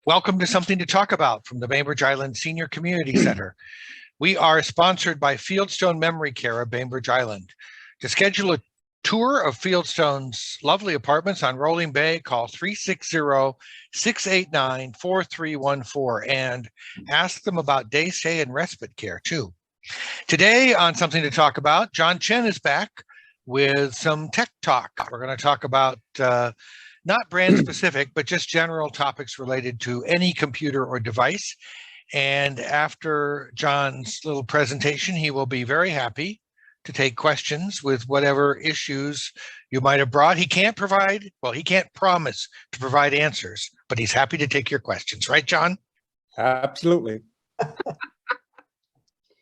Welcome to Something to Talk About from the Bainbridge Island Senior Community Center. We are sponsored by Fieldstone Memory Care of Bainbridge Island. To schedule a tour of Fieldstone's lovely apartments on Rolling Bay, call 360-689-4314 and ask them about day stay and respite care too. Today on Something to Talk About, John Chen is back with some tech talk. We're going to talk about not brand specific, but just general topics related to any computer or device. And after John's little presentation, he will be very happy to take questions with whatever issues you might have brought. He can't promise to provide answers, but he's happy to take your questions. Right, John? Absolutely.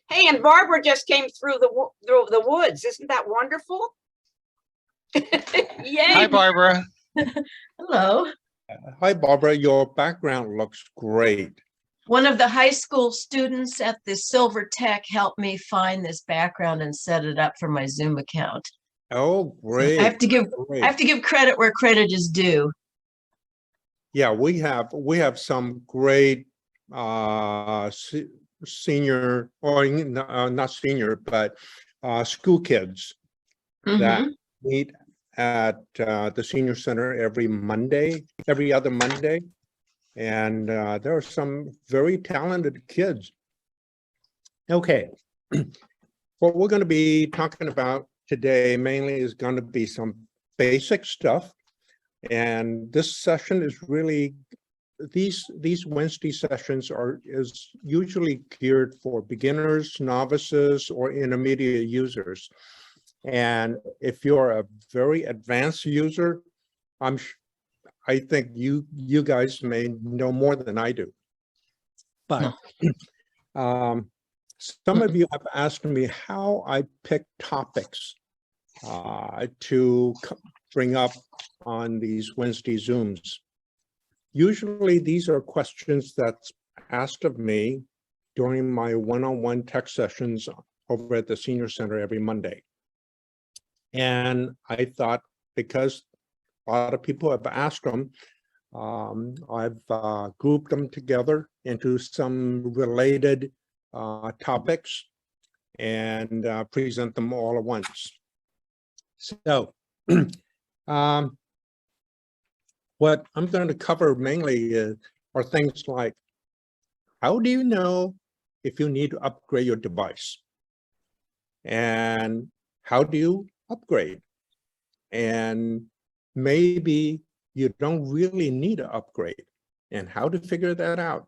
Hey, and Barbara just came through the woods. Isn't that wonderful? Yay. Hi, Barbara. Hello. Hi, Barbara. Your background looks great. One of the high school students at the Silver Tech helped me find this background and set it up for my Zoom account. Oh, great. I have to give credit where credit is due. Yeah, we have some great senior, or not senior, but school kids that meet at the senior center every other Monday. And there are some very talented kids. Okay, what we're going to be talking about today mainly is going to be some basic stuff. And this session is really, these Wednesday sessions is usually geared for beginners, novices, or intermediate users. And if you're a very advanced user, I think you guys may know more than I do. But some of you have asked me how I pick topics to bring up on these Wednesday Zooms. Usually these are questions that's asked of me during my one-on-one tech sessions over at the Senior Center every Monday. And I thought, because a lot of people have asked them, I've grouped them together into some related topics and present them all at once. So what I'm going to cover mainly are things like, how do you know if you need to upgrade your device? And how do you upgrade? And maybe you don't really need to upgrade, and how to figure that out.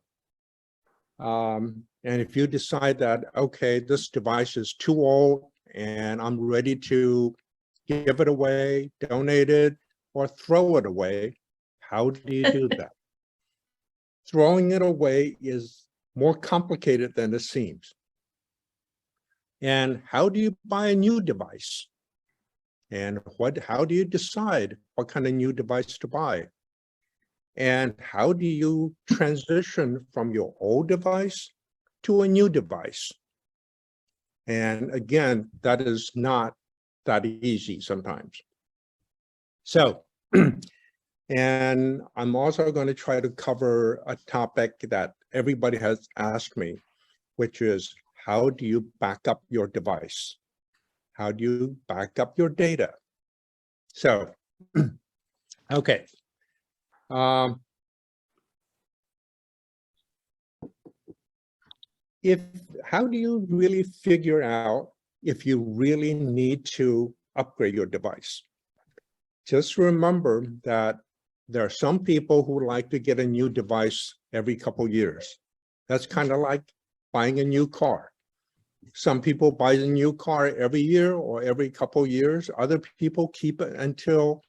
And if you decide that, okay, this device is too old and I'm ready to give it away, donate it, or throw it away, how do you do that? Throwing it away is more complicated than it seems. And how do you buy a new device? And how do you decide what kind of new device to buy? And how do you transition from your old device to a new device? And again, that is not that easy sometimes. So, and I'm also going to try to cover a topic that everybody has asked me, which is, how do you back up your device? How do you back up your data? So, okay. How do you really figure out if you really need to upgrade your device? Just remember that there are some people who like to get a new device every couple years. That's kind of like buying a new car. Some people buy a new car every year or every couple years. Other people keep it until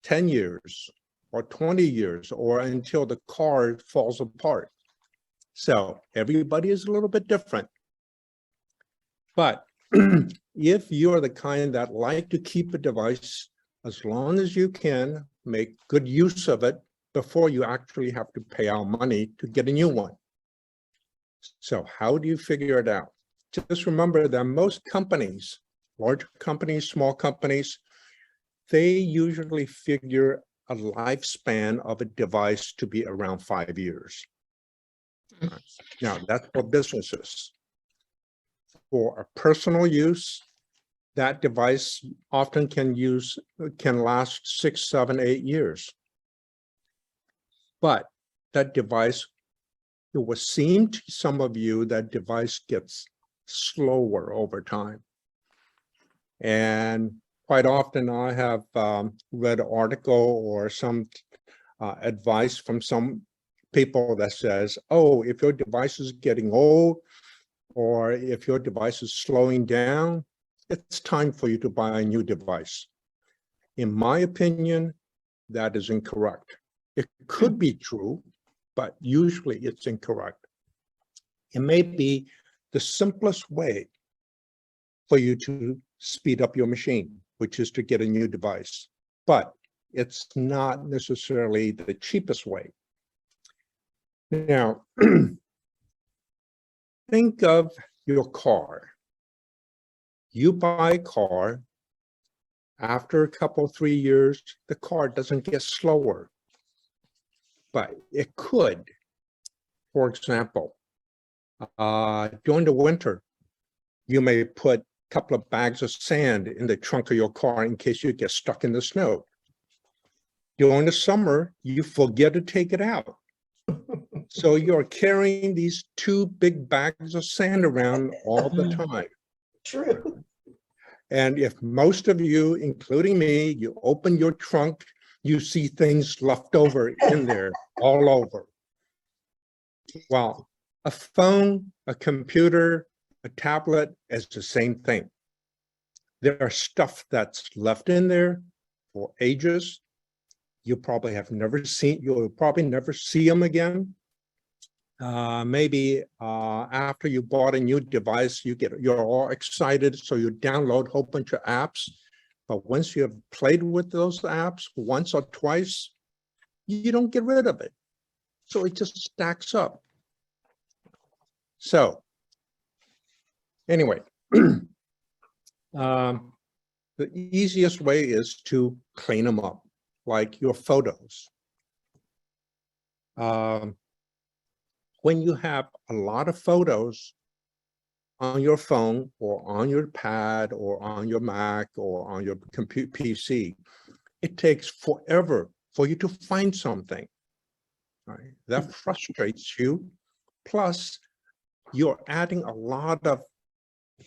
10 years or 20 years or until the car falls apart. So everybody is a little bit different. But if you're the kind that like to keep a device as long as you can, make good use of it before you actually have to pay out money to get a new one. So how do you figure it out? Just remember that most companies, large companies, small companies, they usually figure a lifespan of a device to be around 5 years. Right. Now, that's for businesses. For a personal use, that device often can last 6, 7, 8 years. But that device, it will seem to some of you that device gets slower over time. And quite often I have read an article or some advice from some people that says, oh, if your device is getting old or if your device is slowing down, it's time for you to buy a new device. In my opinion, that is incorrect. It could be true, but usually it's incorrect. It may be the simplest way for you to speed up your machine, which is to get a new device, but it's not necessarily the cheapest way. Now, think of your car. You buy a car, after a couple, 3 years, the car doesn't get slower, but it could. For example, during the winter, you may put a couple of bags of sand in the trunk of your car in case you get stuck in the snow. During the summer, you forget to take it out. So you're carrying these 2 big bags of sand around all the time. True. And if most of you, including me, you open your trunk, you see things left over in there all over. Well, a phone, a computer, a tablet is the same thing. There are stuff that's left in there for ages. You probably have never seen, you'll probably never see them again. Maybe after you bought a new device, you're all excited, so you download a whole bunch of apps. But once you have played with those apps once or twice, you don't get rid of it. So it just stacks up. So anyway, the easiest way is to clean them up, like your photos. When you have a lot of photos on your phone or on your pad or on your Mac or on your PC, it takes forever for you to find something. Right? That frustrates you. Plus, you're adding a lot of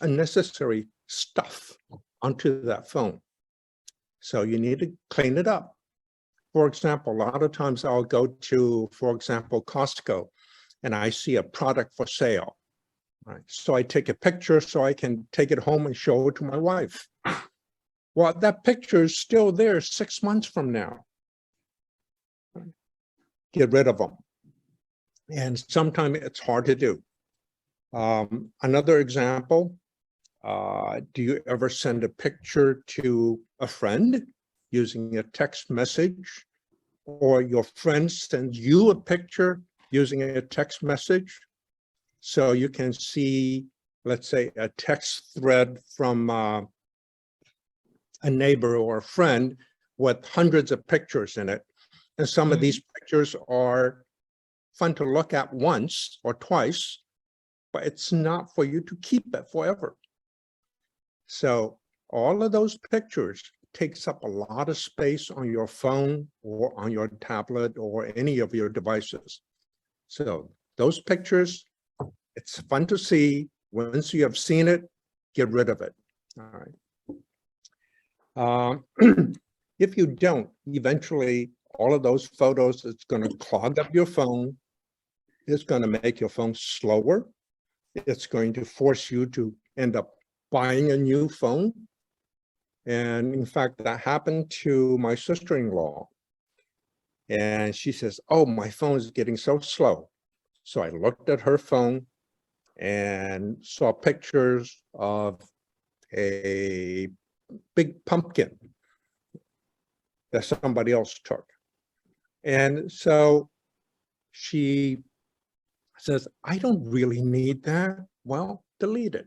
unnecessary stuff onto that phone. So you need to clean it up. For example, a lot of times I'll go to, for example, Costco, and I see a product for sale. Right? So I take a picture so I can take it home and show it to my wife. Well, that picture is still there 6 months from now. Get rid of them. And sometimes it's hard to do. Another example, do you ever send a picture to a friend using a text message, or your friend sends you a picture using a text message? So you can see, let's say, a text thread from a neighbor or a friend with hundreds of pictures in it. And some of these pictures are fun to look at once or twice, but it's not for you to keep it forever. So all of those pictures takes up a lot of space on your phone or on your tablet or any of your devices. So those pictures, it's fun to see. Once you have seen it, get rid of it. All right. If you don't, eventually all of those photos, it's going to clog up your phone. It's going to make your phone slower. It's going to force you to end up buying a new phone. And in fact, that happened to my sister-in-law. And she says, oh, my phone is getting so slow. So I looked at her phone and saw pictures of a big pumpkin that somebody else took. And so she says, I don't really need that. Well, delete it.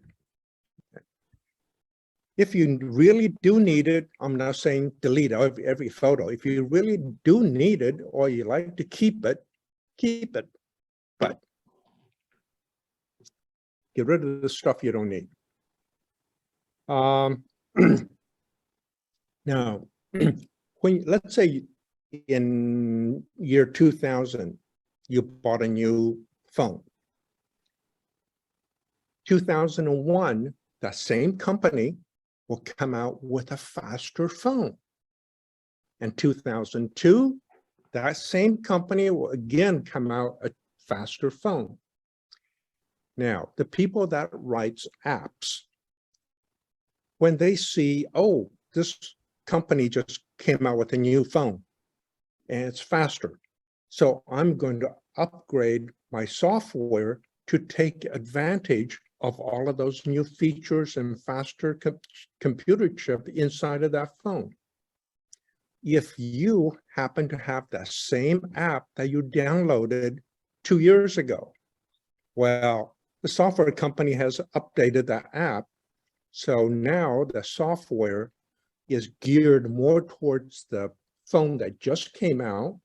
If you really do need it, I'm not saying delete every photo. If you really do need it or you like to keep it, but get rid of the stuff you don't need. Now, when let's say in year 2000, you bought a new phone. 2001, that same company will come out with a faster phone. In 2002, that same company will again come out a faster phone. Now, the people that writes apps, when they see, oh, this company just came out with a new phone and it's faster, so I'm going to upgrade my software to take advantage of all of those new features and faster computer chip inside of that phone. If you happen to have the same app that you downloaded 2 years ago, well, the software company has updated that app. So now the software is geared more towards the phone that just came out.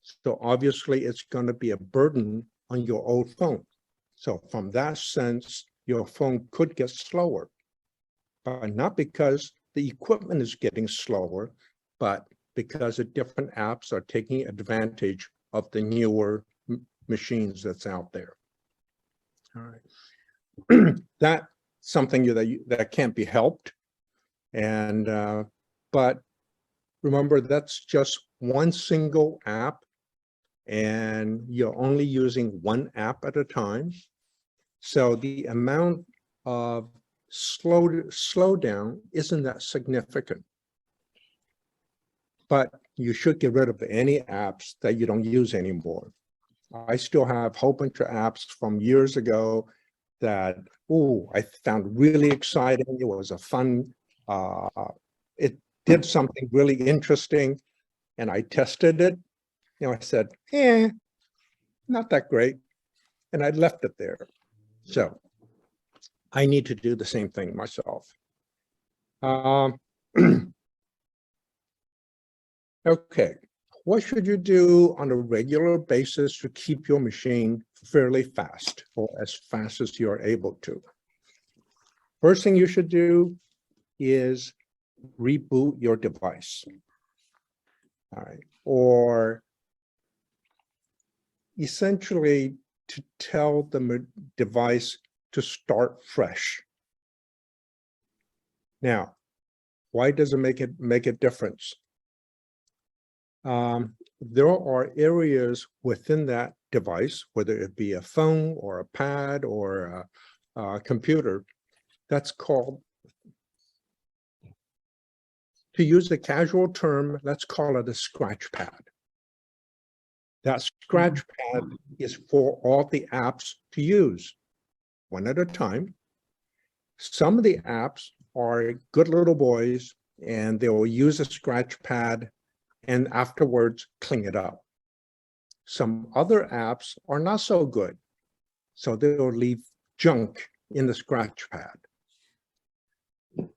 So obviously it's going to be a burden on your old phone. So from that sense, your phone could get slower, but not because the equipment is getting slower, but because the different apps are taking advantage of the newer machines that's out there. All right, that's something that can't be helped, and but remember that's just one single app, and you're only using one app at a time. So the amount of slowdown isn't that significant. But you should get rid of any apps that you don't use anymore. I still have a whole bunch of apps from years ago that, I found really exciting. It was a fun, it did something really interesting, and I tested it. I said, not that great. And I left it there. So I need to do the same thing myself. Okay, what should you do on a regular basis to keep your machine fairly fast, or as fast as you're able to? First thing you should do is reboot your device. All right, or essentially to tell the device to start fresh. Now, why does it make a difference? There are areas within that device, whether it be a phone or a pad or a computer, that's called, to use a casual term, let's call it a scratch pad. That scratch pad is for all the apps to use, one at a time. Some of the apps are good little boys, and they will use a scratch pad and afterwards clean it up. Some other apps are not so good, so they'll leave junk in the scratch pad.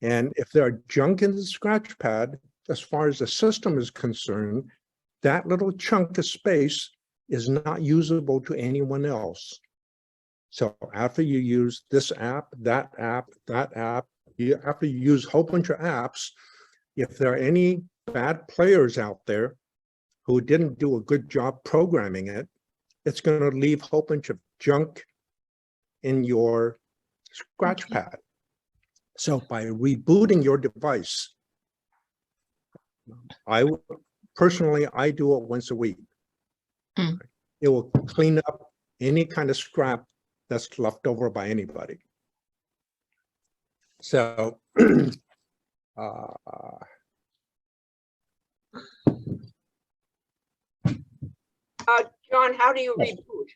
And if there are junk in the scratch pad, as far as the system is concerned, that little chunk of space is not usable to anyone else. So after you use this app, that app, after you use a whole bunch of apps, if there are any bad players out there who didn't do a good job programming it, it's going to leave a whole bunch of junk in your scratch pad. So by rebooting your device, personally, I do it once a week. It will clean up any kind of scrap that's left over by anybody. So John, how do you reboot?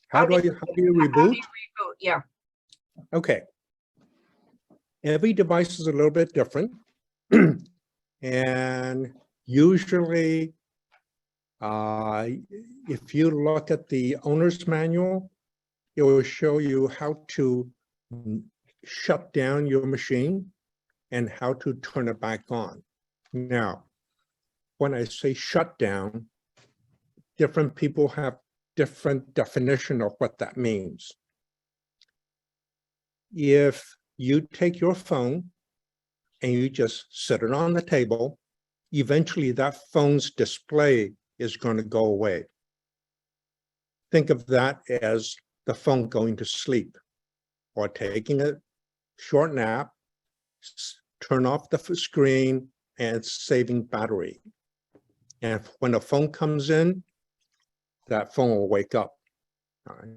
How do you reboot? Yeah. Okay. Every device is a little bit different. And usually, if you look at the owner's manual, it will show you how to shut down your machine and how to turn it back on. Now, when I say shut down, different people have different definition of what that means. If you take your phone and you just set it on the table, eventually that phone's display is going to go away. Think of that as the phone going to sleep or taking a short nap, turn off the screen and saving battery. And when the phone comes in, that phone will wake up. All right.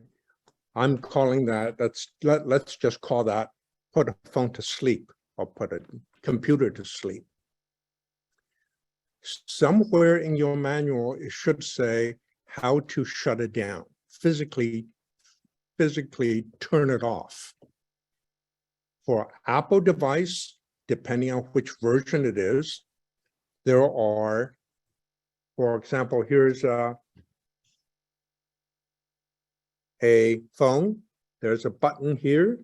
I'm calling that, let's just call that, put a phone to sleep or put a computer to sleep. Somewhere in your manual, it should say how to shut it down, physically turn it off. For Apple device, depending on which version it is, there are, for example, here's a phone. There's a button here.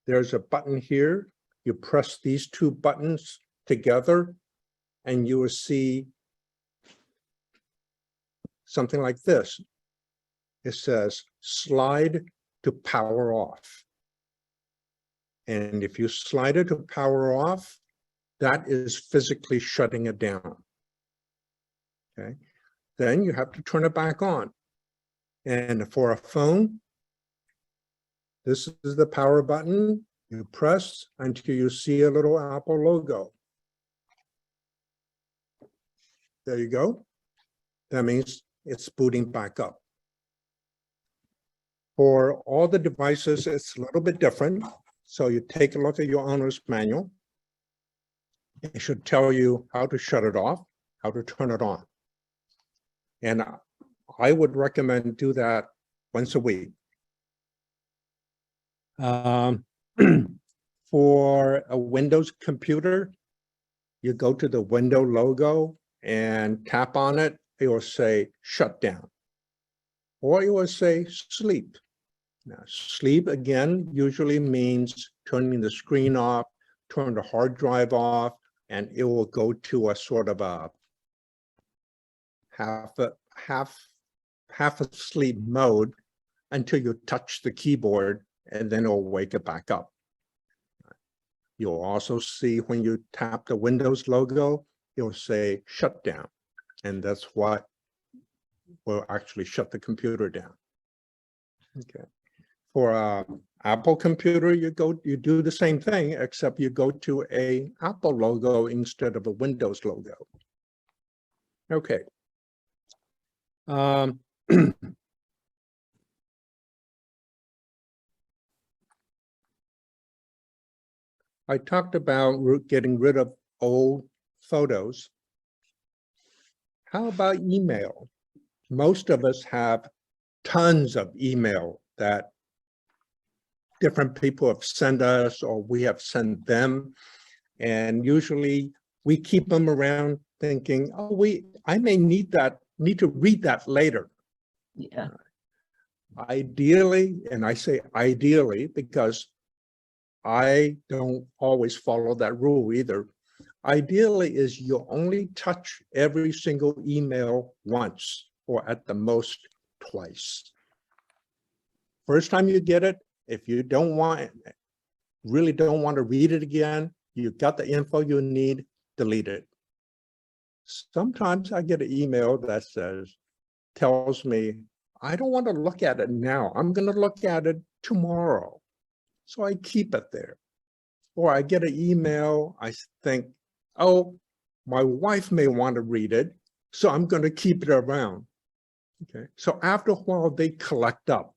There's a button here. You press these two buttons together and you will see something like this. It says slide to power off. And if you slide it to power off, that is physically shutting it down. Okay. Then you have to turn it back on. And for a phone, this is the power button. You press until you see a little Apple logo. There you go. That means it's booting back up. For all the devices, it's a little bit different. So you take a look at your owner's manual. It should tell you how to shut it off, how to turn it on. And I would recommend do that once a week. For a Windows computer, you go to the window logo and tap on it. It will say shut down, or it will say sleep. Now, sleep again usually means turning the screen off, turn the hard drive off, and it will go to a sort of a half asleep mode until you touch the keyboard, and then it'll wake it back up. You'll also see when you tap the Windows logo, it'll say shut down, and that's what will actually shut the computer down. Okay. For an Apple computer, you do the same thing, except you go to a Apple logo instead of a Windows logo. Okay. I talked about getting rid of old photos. How about email? Most of us have tons of email that different people have sent us or we have sent them. And usually we keep them around thinking, oh, I may need to read that later. Yeah. Ideally, and I say ideally because I don't always follow that rule either. Ideally is you only touch every single email once or at the most twice. First time you get it, if you really don't want to read it again, you got the info you need, delete it. Sometimes I get an email that tells me, I don't want to look at it now. I'm going to look at it tomorrow. So I keep it there. Or I get an email, I think, oh, my wife may want to read it, so I'm going to keep it around. Okay. So after a while, they collect up.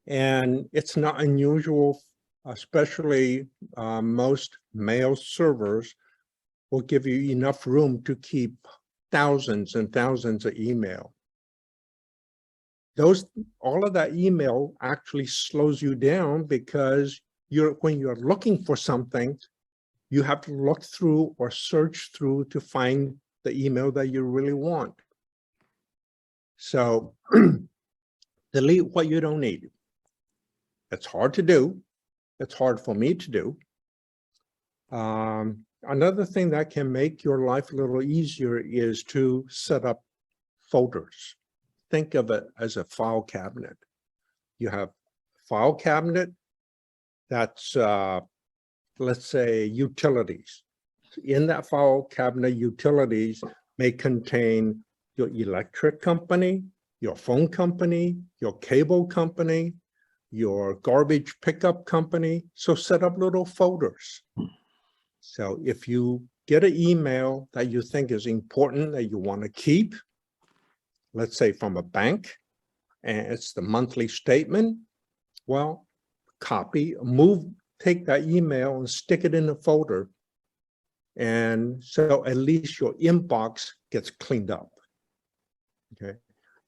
And it's not unusual, especially most mail servers will give you enough room to keep thousands and thousands of email. All of that email actually slows you down because when you're looking for something, you have to look through or search through to find the email that you really want. So delete what you don't need. It's hard to do, It's hard for me to do. Another thing that can make your life a little easier is to set up folders. Think of it as a file cabinet. You have file cabinet that's, let's say, utilities. In that file cabinet, utilities may contain your electric company, your phone company, your cable company, your garbage pickup company. So set up little folders. So if you get an email that you think is important that you want to keep, let's say from a bank, and it's the monthly statement, well, take that email and stick it in a folder. And so at least your inbox gets cleaned up. Okay.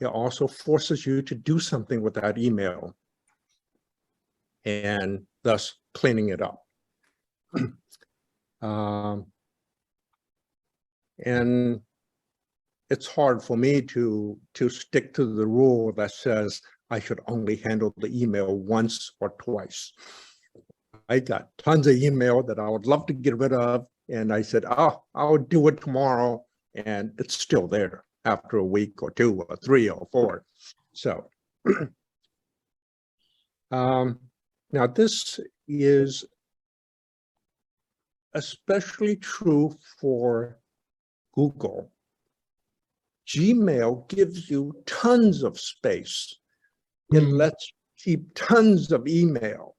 It also forces you to do something with that email and thus cleaning it up. And it's hard for me to stick to the rule that says I should only handle the email once or twice. I got tons of email that I would love to get rid of. And I said, oh, I'll do it tomorrow. And it's still there after a week or 2 or 3 or 4. So now this is especially true for Google. Gmail gives you tons of space. It lets you keep tons of email.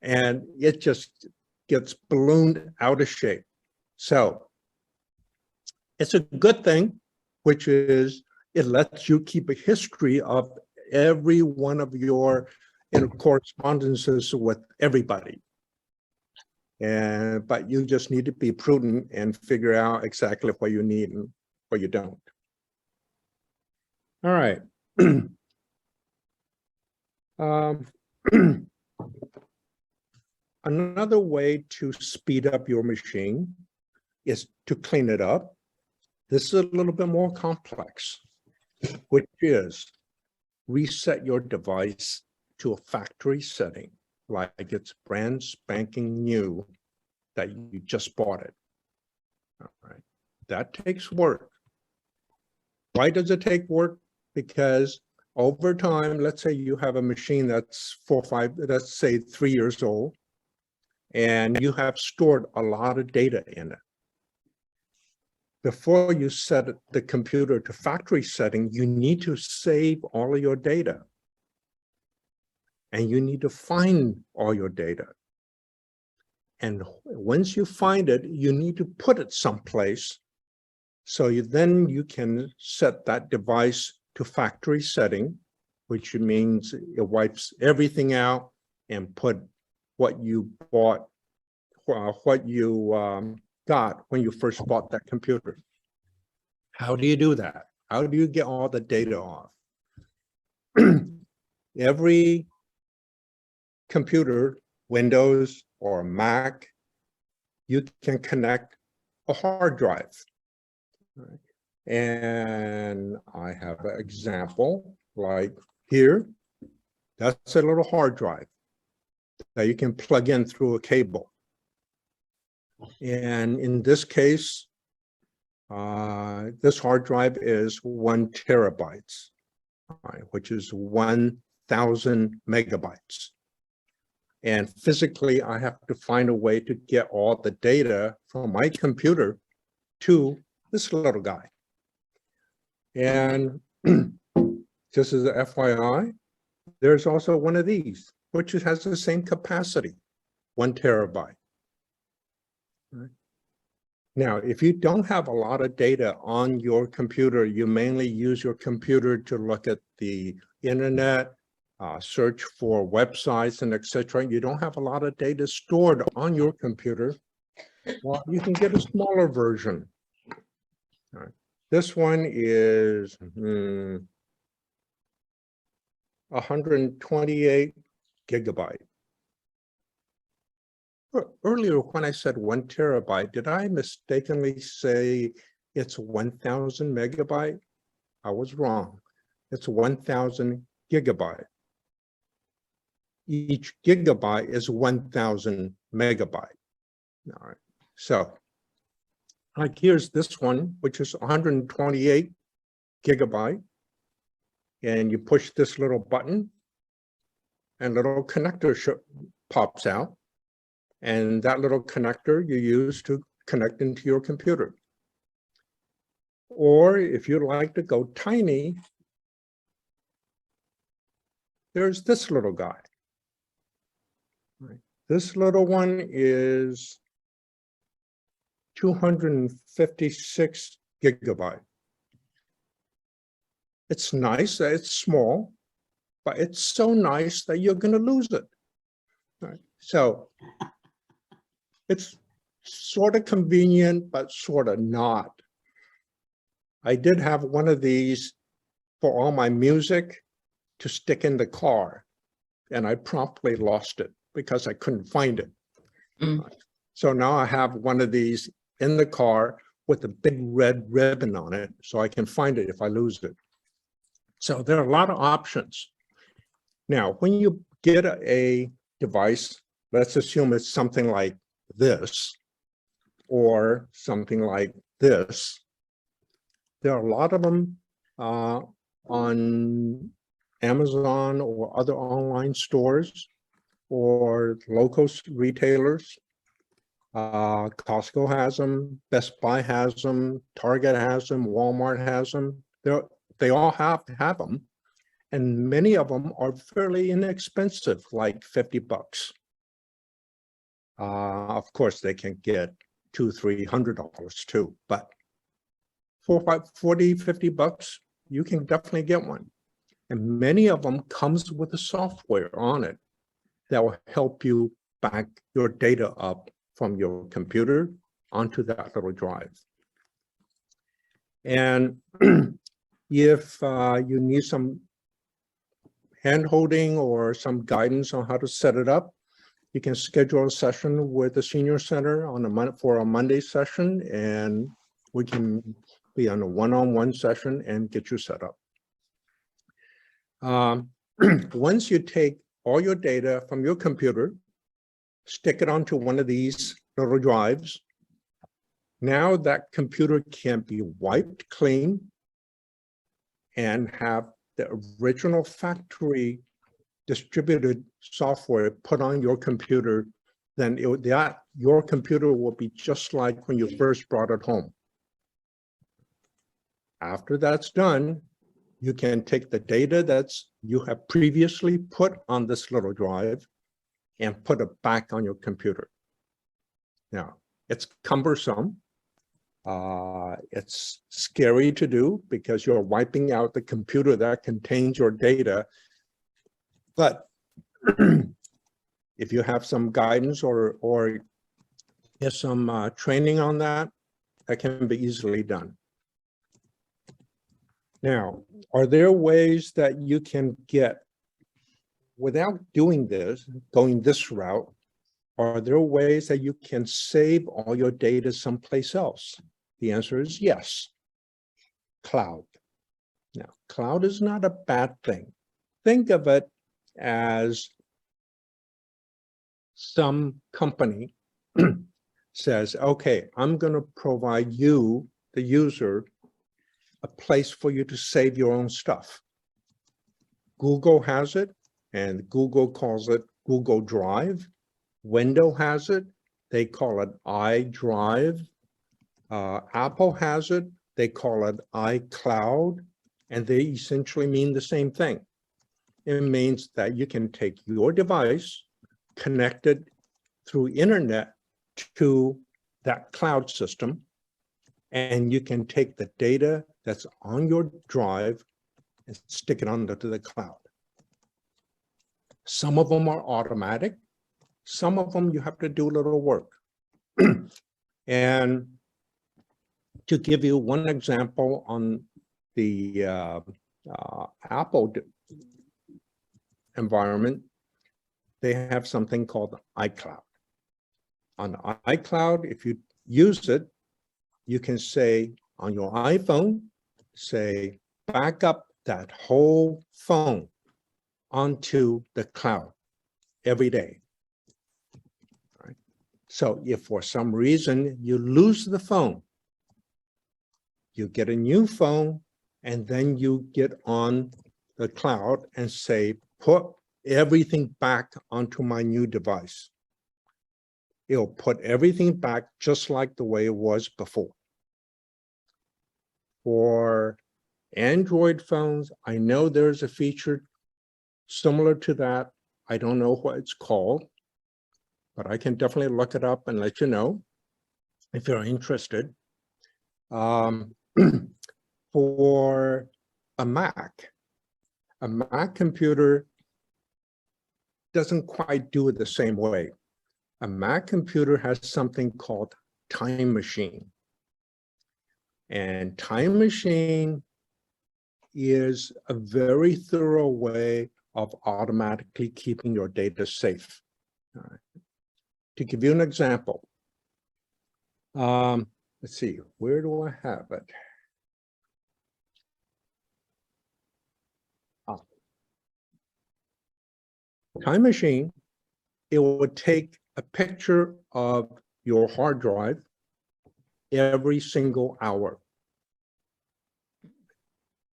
And it just gets ballooned out of shape. So it's a good thing, which is it lets you keep a history of every one of your correspondences with everybody. But you just need to be prudent and figure out exactly what you need and what you don't. All right. Another way to speed up your machine is to clean it up. This is a little bit more complex, which is reset your device to a factory setting, like it's brand spanking new that you just bought it. All right. That takes work. Why does it take work? Because over time, let's say you have a machine that's 3 years old, and you have stored a lot of data in it. Before you set the computer to factory setting, you need to save all of your data. And you need to find all your data. And once you find it, you need to put it someplace. So then you can set that device to factory setting, which means it wipes everything out and put what you bought, what you got when you first bought that computer. How do you do that? How do you get all the data off? Every computer, Windows or Mac, you can connect a hard drive. Right? And I have an example like here. That's a little hard drive that you can plug in through a cable. And in this case, this hard drive is 1 terabytes, right, which is 1,000 megabytes. And physically, I have to find a way to get all the data from my computer to this little guy. And just as an FYI, there's also one of these, which has the same capacity, 1 terabyte. Right. Now, if you don't have a lot of data on your computer, you mainly use your computer to look at the internet, search for websites and etc. You don't have a lot of data stored on your computer. Well, you can get a smaller version. All right. This one is 128 gigabyte. Earlier, when I said 1 terabyte, did I mistakenly say it's 1,000 megabyte? I was wrong. It's 1,000 gigabyte. each gigabyte is 1,000 megabyte. All right, so like here's this one, which is 128 gigabyte. And you push this little button and little connector pops out. And that little connector you use to connect into your computer. Or if you like to go tiny, there's this little guy. Right. This little one is 256 gigabyte. It's nice that it's small, but it's so nice that you're going to lose it. Right. So it's sort of convenient, but sort of not. I did have one of these for all my music to stick in the car, and I promptly lost it because I couldn't find it. So now I have one of these in the car with a big red ribbon on it, so I can find it if I lose it. So there are a lot of options. Now, when you get a device, let's assume it's something like this or something like this. There are a lot of them on Amazon or other online stores or local retailers. Costco has them, Best Buy has them, Target has them, Walmart has them. They all have to have them. And many of them are fairly inexpensive, like 50 bucks. Of course, they can get $200-300 too, but for about 40-50 bucks, you can definitely get one. And many of them comes with the software on it that will help you back your data up from your computer onto that little drive. And if you need some hand-holding or some guidance on how to set it up, you can schedule a session with the Senior Center for a Monday session, and we can be on a one-on-one session and get you set up. Once you take all your data from your computer, stick it onto one of these little drives, now that computer can be wiped clean and have the original factory distributed software put on your computer, then your computer will be just like when you first brought it home. After that's done, you can take the data you have previously put on this little drive and put it back on your computer. Now, it's cumbersome. It's scary to do because you're wiping out the computer that contains your data. But if you have some guidance or get some training on that, that can be easily done. Now, are there ways that you can get, without doing this, going this route, are there ways that you can save all your data someplace else? The answer is yes. Cloud. Now, cloud is not a bad thing. Think of it as some company says, okay, I'm going to provide you, the user, a place for you to save your own stuff. Google has it, and Google calls it Google Drive. Windows has it, they call it iDrive. Apple has it, they call it iCloud, and they essentially mean the same thing. It means that you can take your device, connect it through internet to that cloud system, and you can take the data that's on your drive and stick it onto the cloud. Some of them are automatic. Some of them you have to do a little work. And to give you one example on the Apple environment, they have something called iCloud. On iCloud, if you use it, you can say on your iPhone, say, back up that whole phone onto the cloud. every day. All right. So if for some reason you lose the phone, you get a new phone, and then you get on the cloud and say, put everything back onto my new device. It'll put everything back just like the way it was before. For Android phones, I know there's a feature similar to that. I don't know what it's called, but I can definitely look it up and let you know if you're interested. For a Mac computer doesn't quite do it the same way. A Mac computer has something called Time Machine. And Time Machine is a very thorough way of automatically keeping your data safe. All right. To give you an example, let's see, where do I have it? Time Machine, it would take a picture of your hard drive every single hour.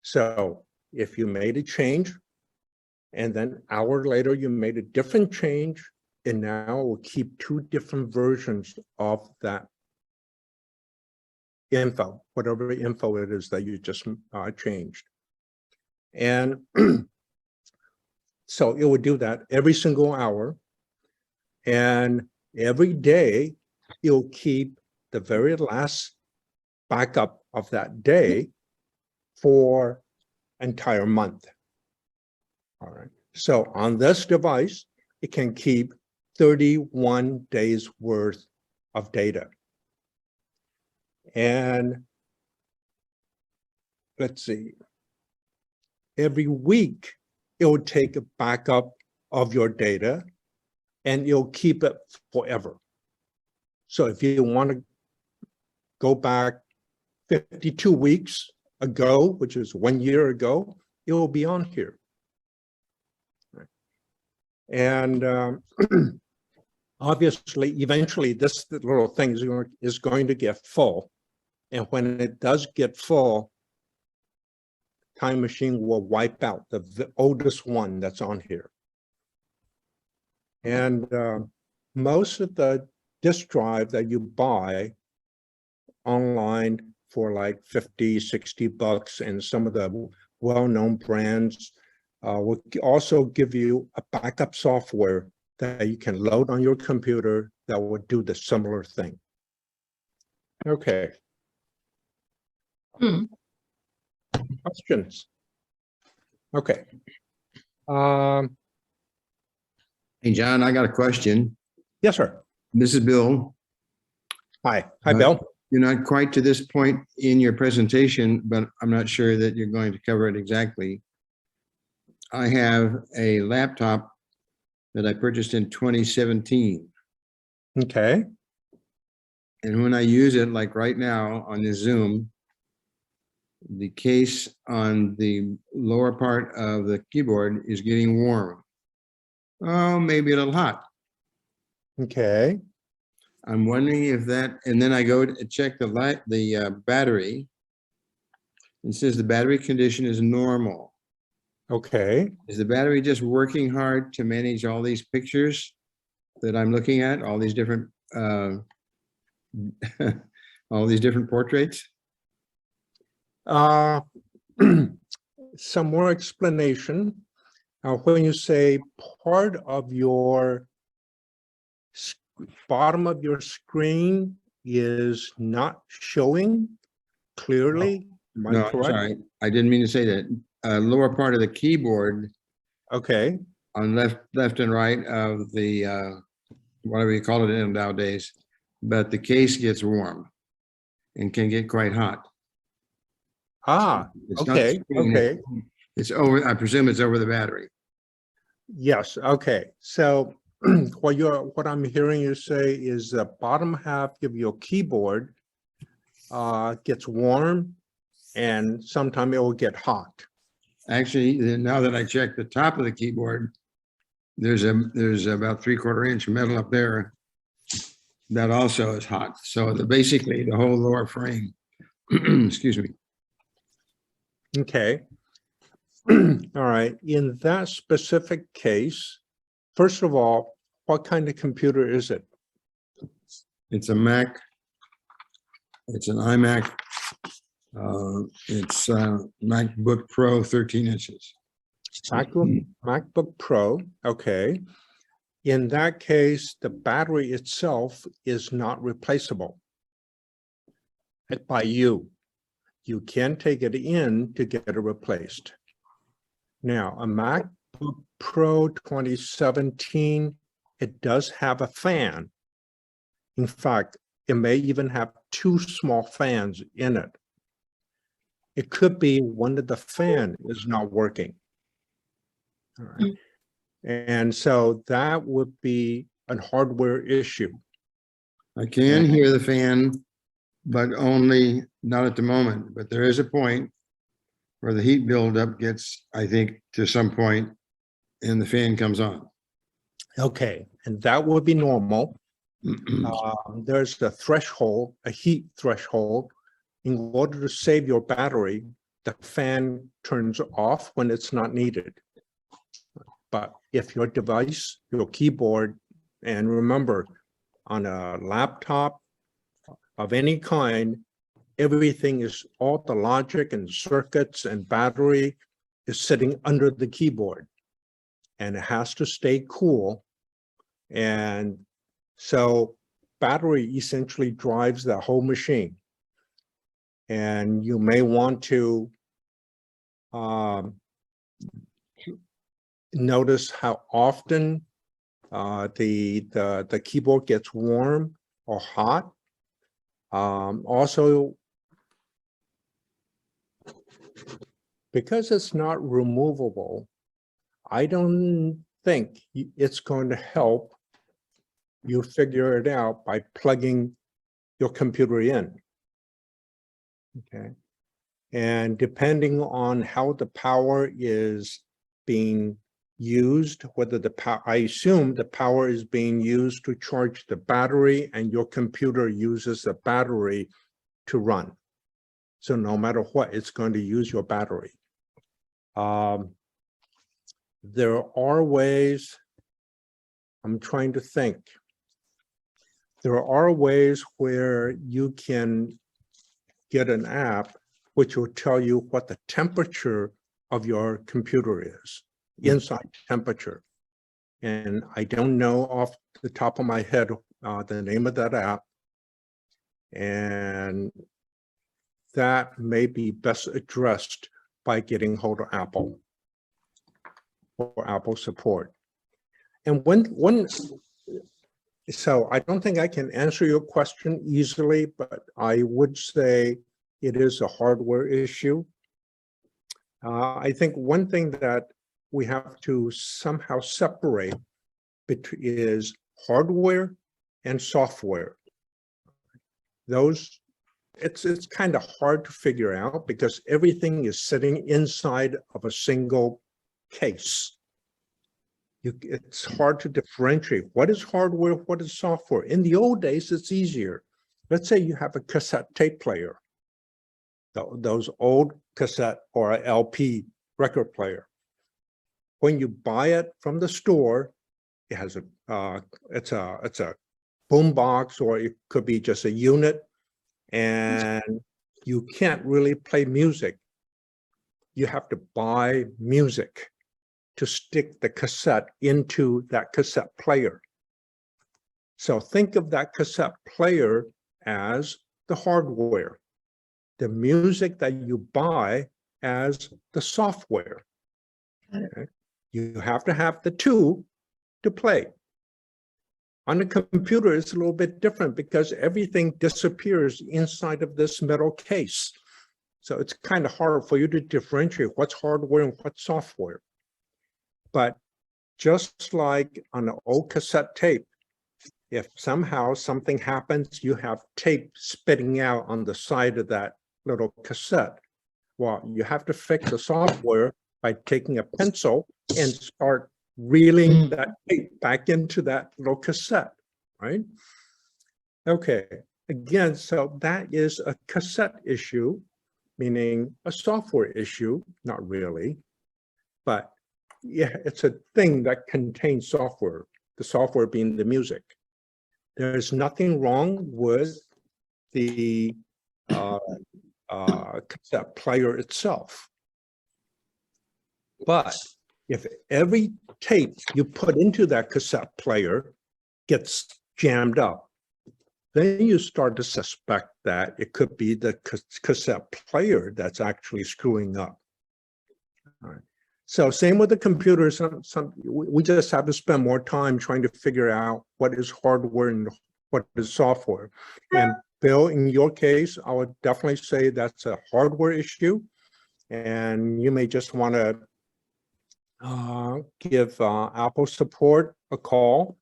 So if you made a change and then an hour later you made a different change, and now it will keep two different versions of that info, whatever info it is that you just changed. And so it would do that every single hour, and every day you'll keep the very last backup of that day for entire month. All right. So on this device, it can keep 31 days worth of data. And let's see, every week it will take a backup of your data and you'll keep it forever. So if you want to go back 52 weeks ago, which is 1 year ago, it will be on here. And obviously, eventually, this little thing is going to get full. And when it does get full, Time Machine will wipe out the oldest one that's on here. And most of the disk drive that you buy online for like 50, 60 bucks, and some of the well-known brands will also give you a backup software that you can load on your computer that will do the similar thing. Okay. Questions? Okay. Hey, John, I got a question. Yes, sir. This is Bill. Hi. Hi, Bill. You're not quite to this point in your presentation, but I'm not sure that you're going to cover it exactly. I have a laptop that I purchased in 2017. Okay. And when I use it, like right now on this Zoom, the case on the lower part of the keyboard is getting warm. Oh, maybe a little hot. Okay. I'm wondering if that, and then I go to check the battery. It says the battery condition is normal. Okay. Is the battery just working hard to manage all these pictures that I'm looking at, all these different all these different portraits? Some more explanation. When you say part of your bottom of your screen is not showing clearly, am I No, correct? sorry, I didn't mean to say that. Lower part of the keyboard Okay. on left and right of the whatever you call it nowadays, but the case gets warm and can get quite hot. Ah, It's not okay. the screen, Okay. it's over, I presume it's over the battery. Yes. Okay. So what I'm hearing you say is the bottom half of your keyboard gets warm and sometime it will get hot. Actually, now that I check the top of the keyboard, there's about 3/4 inch metal up there. That also is hot. So basically the whole lower frame, excuse me. Okay. All right. In that specific case, first of all, what kind of computer is it? It's a Mac. It's an iMac. It's MacBook Pro 13 inches. MacBook Pro. Okay. In that case, the battery itself is not replaceable by you. You can take it in to get it replaced. Now, a MacBook Pro 2017, it does have a fan. In fact, it may even have 2 small fans in it. It could be one of the fan is not working. All right. And so that would be a hardware issue. I can hear the fan, but only not at the moment. But there is a point where the heat buildup gets, I think, to some point, and the fan comes on. Okay, and that would be normal. There's a threshold, a heat threshold. In order to save your battery, the fan turns off when it's not needed. But if your device, your keyboard, and remember, on a laptop of any kind, everything is, all the logic and circuits and battery is sitting under the keyboard. And it has to stay cool. And so battery essentially drives the whole machine. And you may want to notice how often the keyboard gets warm or hot. Also, because it's not removable, I don't think it's going to help you figure it out by plugging your computer in. Okay. And depending on how the power is being used, whether the power, I assume the power is being used to charge the battery and your computer uses the battery to run. So no matter what, it's going to use your battery. There are ways, I'm trying to think. There are ways where you can get an app which will tell you what the temperature of your computer is, inside temperature. And I don't know off the top of my head the name of that app. And that may be best addressed by getting hold of Apple or Apple support. And so I don't think I can answer your question easily, but I would say it is a hardware issue. I think one thing that we have to somehow separate is hardware and software. Those, it's kind of hard to figure out because everything is sitting inside of a single case. It's hard to differentiate what is hardware, what is software. In the old days, it's easier. Let's say you have a cassette tape player, those old cassette or LP record player. When you buy it from the store, it has it's a boom box, or it could be just a unit, and you can't really play music. You have to buy music to stick the cassette into that cassette player. So think of that cassette player as the hardware, the music that you buy as the software. Okay? You have to have the two to play. On a computer, it's a little bit different because everything disappears inside of this metal case. So it's kind of hard for you to differentiate what's hardware and what's software. But just like on an old cassette tape, if somehow something happens, you have tape spitting out on the side of that little cassette. Well, you have to fix the software by taking a pencil and start reeling that tape back into that little cassette, right? Okay, again, so that is a cassette issue, meaning a software issue, not really, but yeah, it's a thing that contains software, the software being the music. There's nothing wrong with the cassette player itself. But if every tape you put into that cassette player gets jammed up, then you start to suspect that it could be the cassette player that's actually screwing up. All right. So same with the computer. We just have to spend more time trying to figure out what is hardware and what is software. And Bill, in your case, I would definitely say that's a hardware issue. And you may just want to give Apple support a call.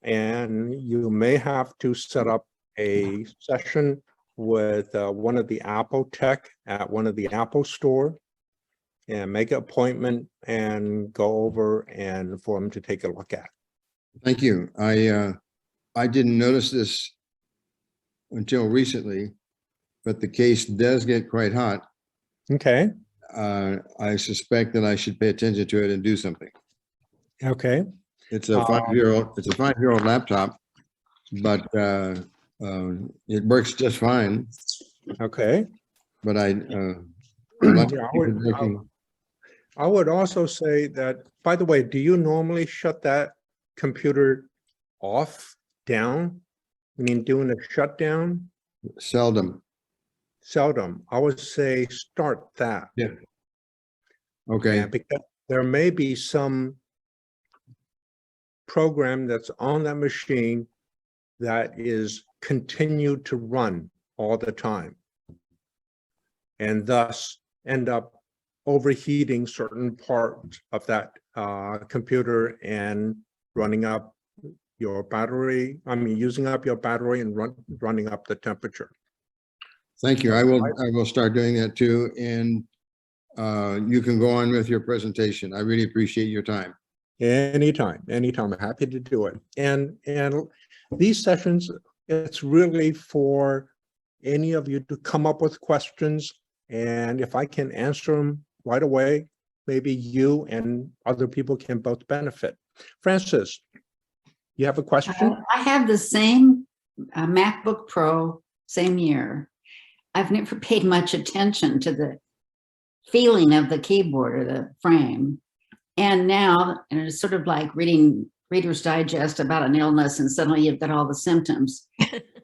And you may have to set up a session with one of the Apple tech at one of the Apple store and make an appointment and go over and for them to take a look at. Thank you. I didn't notice this until recently, but the case does get quite hot. Okay. I suspect that I should pay attention to it and do something. Okay. It's a 5-year-old laptop, but it works just fine. Okay. But I would also say that, by the way, do you normally shut that computer off, down? I mean, doing a shutdown? Seldom. Seldom. I would say start that. Yeah. Okay. Yeah, because there may be some program that's on that machine that is continued to run all the time, and thus end up overheating certain parts of that computer and running up your battery. I mean, using up your battery and running up the temperature. Thank you. I will start doing that too. And you can go on with your presentation. I really appreciate your time. Anytime. I'm happy to do it. And these sessions, it's really for any of you to come up with questions. And if I can answer them right away, maybe you and other people can both benefit. Francis, you have a question? I have the same MacBook Pro, same year. I've never paid much attention to the feeling of the keyboard or the frame. And now, and it's sort of like reading Reader's Digest about an illness and suddenly you've got all the symptoms.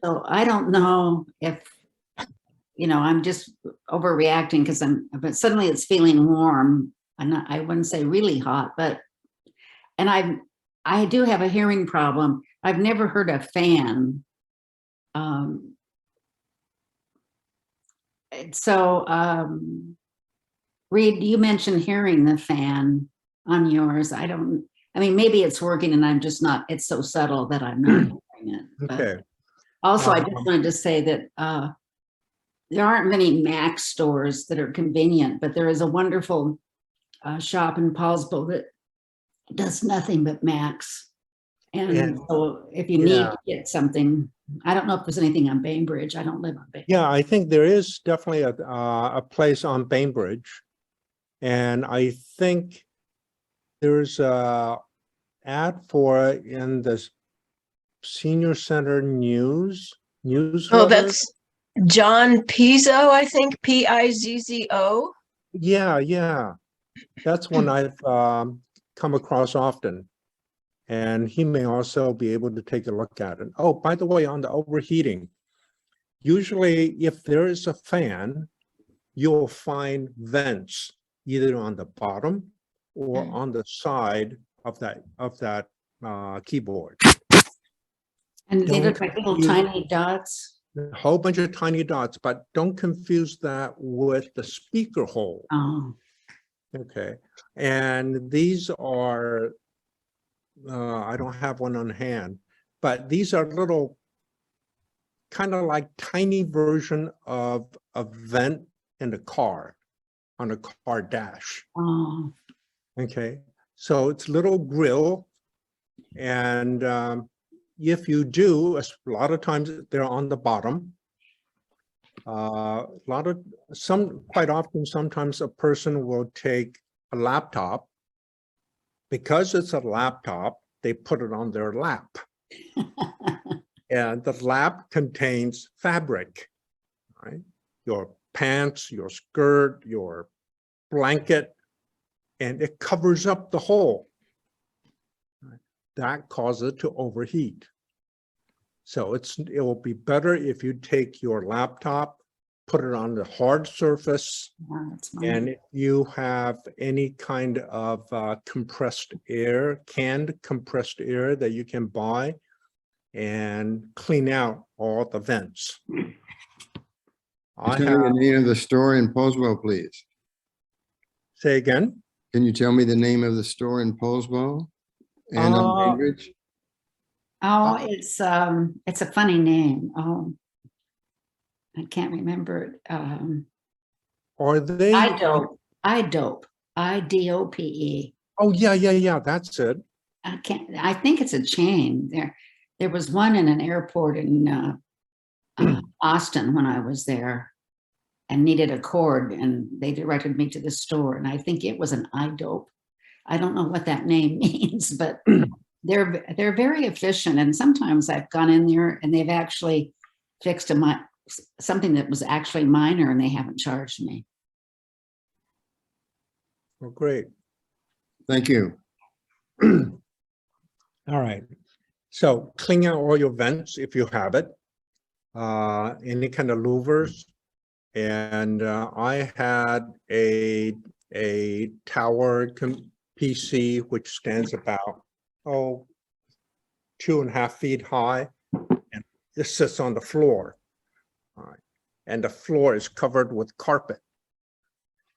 So I don't know if, I'm just overreacting but suddenly it's feeling warm. I wouldn't say really hot, and I do have a hearing problem. I've never heard a fan. Reed, you mentioned hearing the fan on yours. Maybe it's working and I'm just not, it's so subtle that I'm not hearing it. Okay. Also, I just wanted to say that there aren't many Mac stores that are convenient, but there is a wonderful shop in Paulsville that does nothing but Macs. And so if you need to get something, I don't know if there's anything on Bainbridge. I don't live on Bainbridge. Yeah, I think there is definitely a place on Bainbridge. And I think there's a ad for it in the Senior Center newsletter. Oh, that's John Pizzo, I think, Pizzo. Yeah. That's one I've come across often. And he may also be able to take a look at it. Oh, by the way, on the overheating, usually if there is a fan, you'll find vents either on the bottom or on the side of that keyboard. And they look like little tiny dots. A whole bunch of tiny dots, but don't confuse that with the speaker hole. Oh. Okay. And these are, I don't have one on hand, but these are little kind of like tiny version of a vent in a car, on a car dash. Oh. Okay. So it's a little grill. And if you do, a lot of times they're on the bottom. Quite often, sometimes a person will take a laptop. Because it's a laptop, they put it on their lap. And the lap contains fabric, right? Your pants, your skirt, your blanket, and it covers up the hole. That causes it to overheat. So it will be better if you take your laptop, put it on the hard surface, and if you have any kind of compressed air, canned compressed air that you can buy, and clean out all the vents. Tell me the name of the store in Poswell, please. Say again? Can you tell me the name of the store in Poswell and on Bainbridge? Oh, it's a funny name. Oh, I can't remember it. Are they? iDope, IDOPE. Oh, yeah, that's it. I think it's a chain. There was one in an airport in Austin when I was there and needed a cord, and they directed me to the store, and I think it was an iDope. I don't know what that name means, but they're very efficient, and sometimes I've gone in there and they've actually fixed something that was actually minor, and they haven't charged me. Well, great. Thank you. All right. So clean out all your vents if you have it. Any kind of louvers. And I had a tower PC which stands about 2.5 feet high, and it sits on the floor. All right. And the floor is covered with carpet.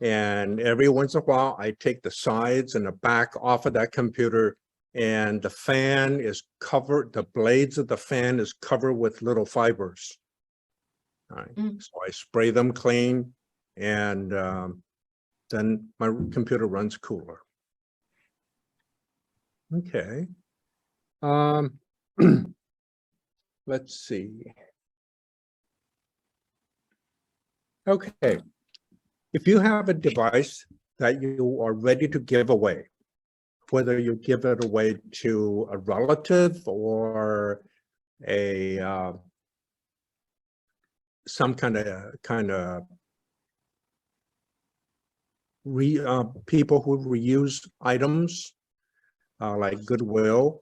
And every once in a while, I take the sides and the back off of that computer, and the fan is covered, the blades of the fan is covered with little fibers. All right. So I spray them clean, and then my computer runs cooler. Okay. Let's see. Okay. If you have a device that you are ready to give away, whether you give it away to a relative or some kind of people who reuse items like Goodwill,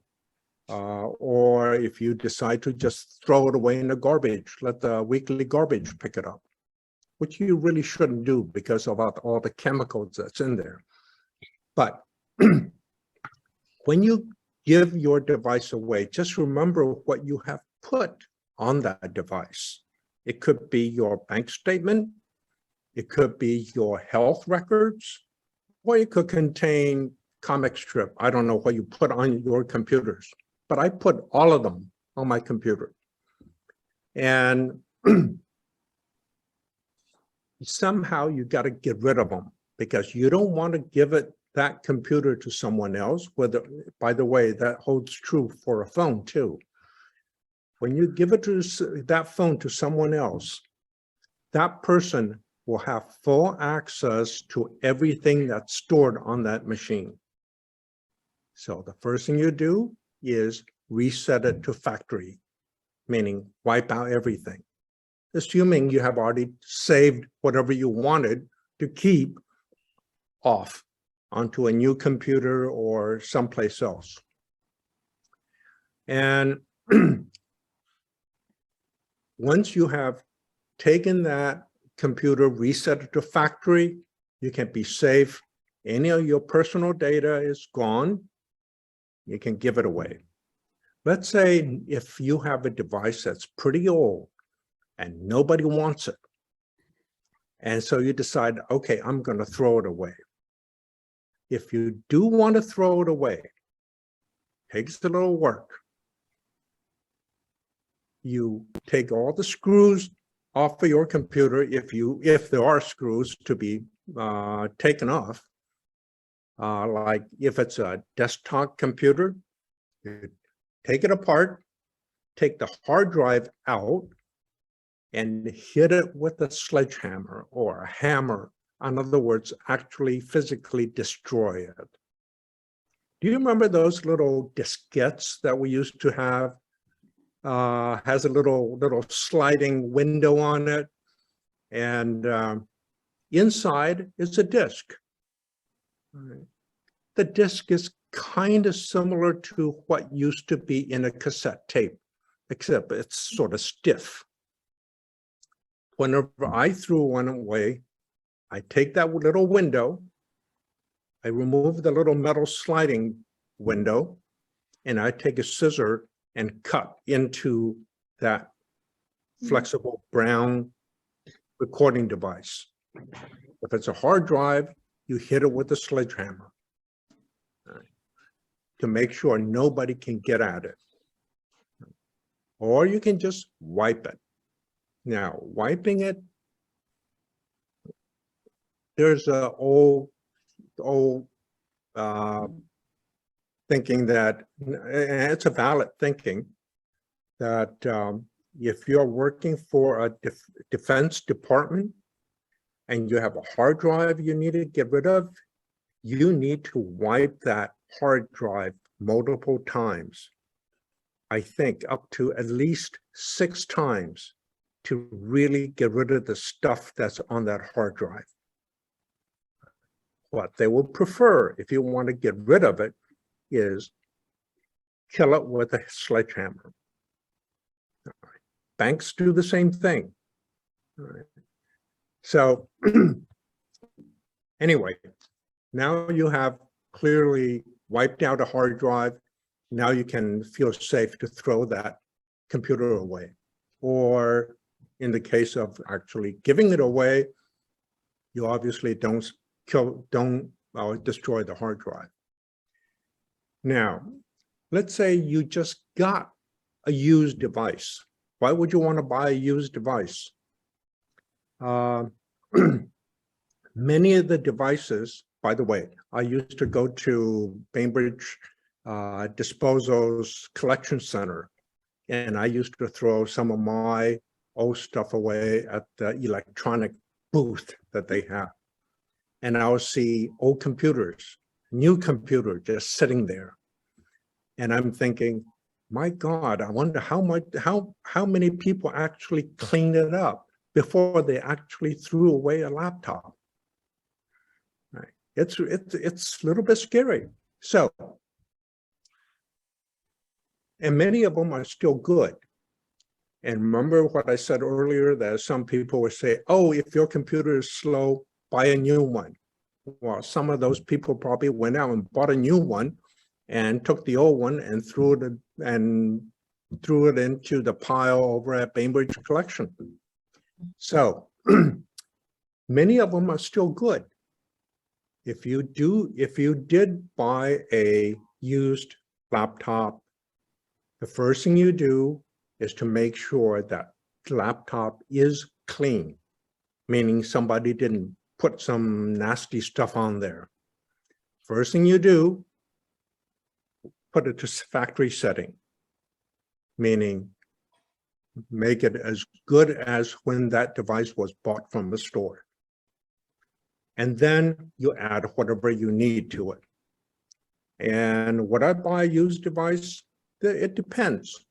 or if you decide to just throw it away in the garbage, let the weekly garbage pick it up, which you really shouldn't do because of all the chemicals that's in there. But when you give your device away, just remember what you have put on that device. It could be your bank statement, it could be your health records, or it could contain comic strip. I don't know what you put on your computers, but I put all of them on my computer. And somehow you got to get rid of them because you don't want to give that computer to someone else. Whether, by the way, that holds true for a phone too. When you give it to that phone to someone else, that person will have full access to everything that's stored on that machine. So the first thing you do is reset it to factory, meaning wipe out everything, assuming you have already saved whatever you wanted to keep off onto a new computer or someplace else. And once you have taken that computer, reset it to factory, you can be safe. Any of your personal data is gone. You can give it away. Let's say if you have a device that's pretty old and nobody wants it, and so you decide, okay, I'm going to throw it away. If you do want to throw it away, takes a little work. You take all the screws off of your computer, if there are screws to be taken off. Like if it's a desktop computer, you take it apart, take the hard drive out, and hit it with a sledgehammer or a hammer. In other words, actually physically destroy it. Do you remember those little diskettes that we used to have? Has a little sliding window on it, and inside is a disk. Right. The disk is kind of similar to what used to be in a cassette tape, except it's sort of stiff. Whenever I threw one away, I take that little window, I remove the little metal sliding window, and I take a scissor and cut into that flexible brown recording device. If it's a hard drive, you hit it with a sledgehammer to make sure nobody can get at it. Or you can just wipe it. Now, wiping it, there's a old thinking that, and it's a valid thinking, that if you're working for a defense department and you have a hard drive you need to get rid of, you need to wipe that hard drive multiple times. I think up to at least 6 times to really get rid of the stuff that's on that hard drive. What they would prefer, if you want to get rid of it, is kill it with a sledgehammer. All right. Banks do the same thing. All right. So anyway, now you have clearly wiped out a hard drive. Now you can feel safe to throw that computer away. Or in the case of actually giving it away, you obviously don't destroy the hard drive. Now, let's say you just got a used device. Why would you want to buy a used device? Many of the devices, by the way, I used to go to Bainbridge Disposal's collection center, and I used to throw some of my old stuff away at the electronic booth that they have. And I'll see old computers, new computer just sitting there. And I'm thinking, my God, I wonder how many people actually cleaned it up before they actually threw away a laptop. Right. It's a little bit scary. So, and many of them are still good. And remember what I said earlier, that some people would say, oh, if your computer is slow, buy a new one. Well, some of those people probably went out and bought a new one and took the old one and threw it into the pile over at Bainbridge Collection. So many of them are still good. If you did buy a used laptop, the first thing you do is to make sure that the laptop is clean, meaning somebody didn't put some nasty stuff on there. First thing you do, put it to factory setting, meaning make it as good as when that device was bought from the store. And then you add whatever you need to it. And would I buy a used device? It depends.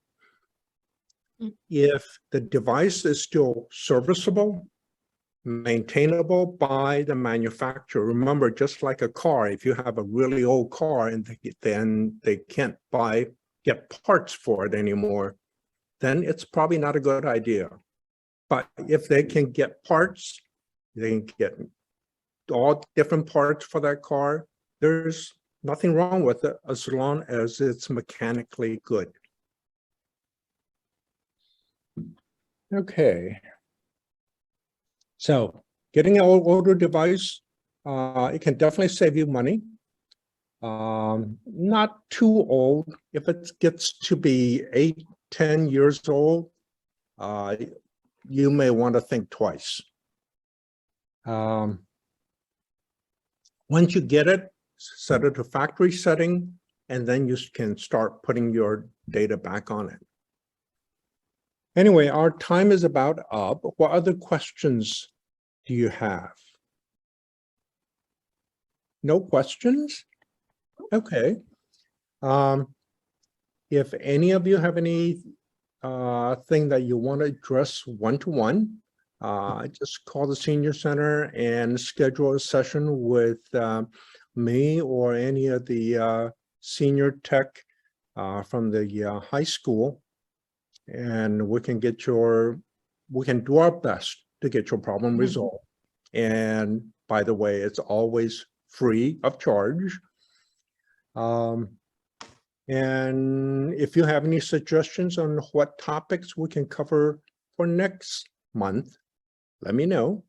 If the device is still serviceable, maintainable by the manufacturer. Remember, just like a car, if you have a really old car and then they can't get parts for it anymore, then it's probably not a good idea. But if they can get parts, they can get all different parts for that car, there's nothing wrong with it as long as it's mechanically good. Okay. So getting an older device, it can definitely save you money. Not too old. If it gets to be 8-10 years old, you may want to think twice. Once you get it, set it to factory setting, and then you can start putting your data back on it. Anyway, our time is about up. What other questions do you have? No questions? Okay. If any of you have any thing that you want to address one-to-one, just call the senior center and schedule a session with me or any of the senior tech from the high school, and we can do our best to get your problem resolved. And by the way, it's always free of charge. And if you have any suggestions on what topics we can cover for next month, let me know.